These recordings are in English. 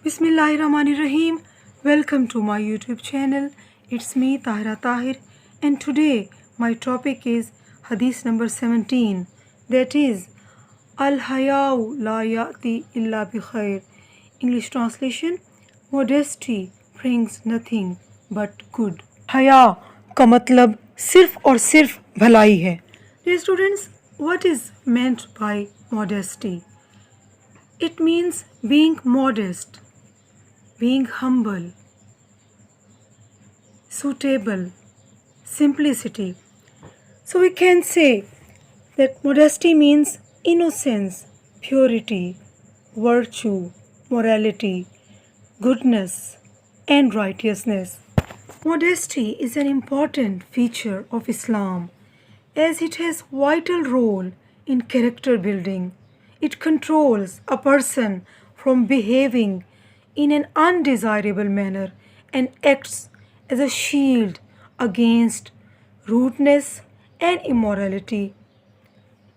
Bismillahirrahmanirrahim. Welcome to my YouTube channel. It's me Tahira Tahir, and today my topic is Hadith number 17, that is Al Hayau La Yati Illa Bi Khair. English translation: Modesty brings nothing but good. हया का मतलब सिर्फ और सिर्फ भलाई है. Dear students, what is meant by modesty? It means being modest, being humble, suitable, simplicity. So we can say that modesty means innocence, purity, virtue, morality, goodness, and righteousness. Modesty is an important feature of Islam as it has vital role in character building. It controls a person from behaving in an undesirable manner and acts as a shield against rudeness and immorality.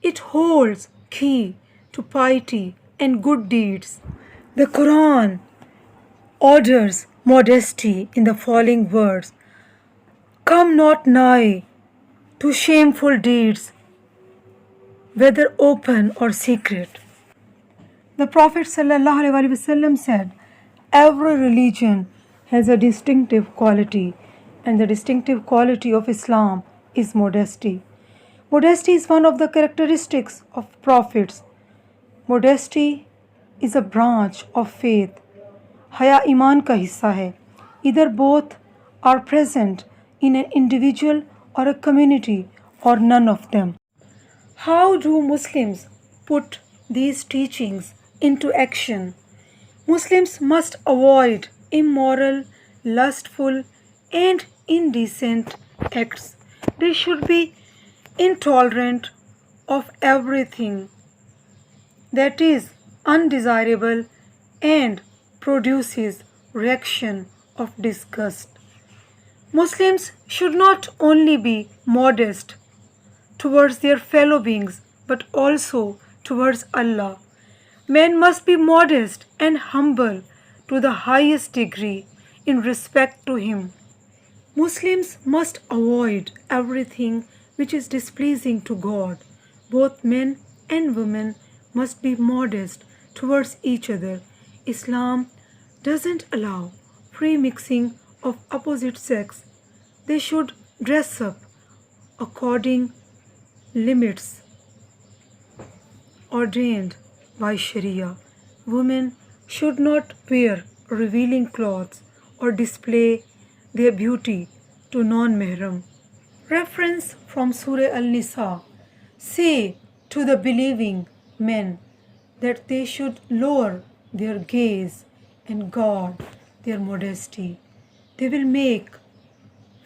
It holds key to piety and good deeds. The Quran orders modesty in the following words: Come not nigh to shameful deeds, whether open or secret. The Prophet ﷺ said, Every religion has a distinctive quality, and the distinctive quality of Islam is modesty. Modesty is one of the characteristics of prophets. Modesty is a branch of faith. हया ईमान का हिस्सा है. Either both are present in an individual or a community or none of them. How do Muslims put these teachings into action? Muslims must avoid immoral, lustful, and indecent acts. They should be intolerant of everything that is undesirable and produces reaction of disgust. Muslims should not only be modest towards their fellow beings but also towards Allah. Men must be modest and humble to the highest degree in respect to Him. Muslims must avoid everything which is displeasing to God. Both men and women must be modest towards each other. Islam doesn't allow free mixing of opposite sex. They should dress up according limits ordained by Sharia. Women should not wear revealing clothes or display their beauty to non-mahram. Reference from Surah Al-Nisa: Say to the believing men that they should lower their gaze and guard their modesty. They will make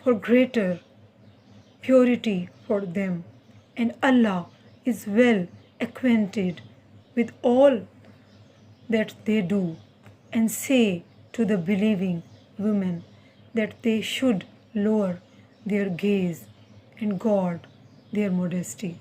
for greater purity for them, and Allah is well acquainted with all that they do. And say to the believing women that they should lower their gaze and guard their modesty.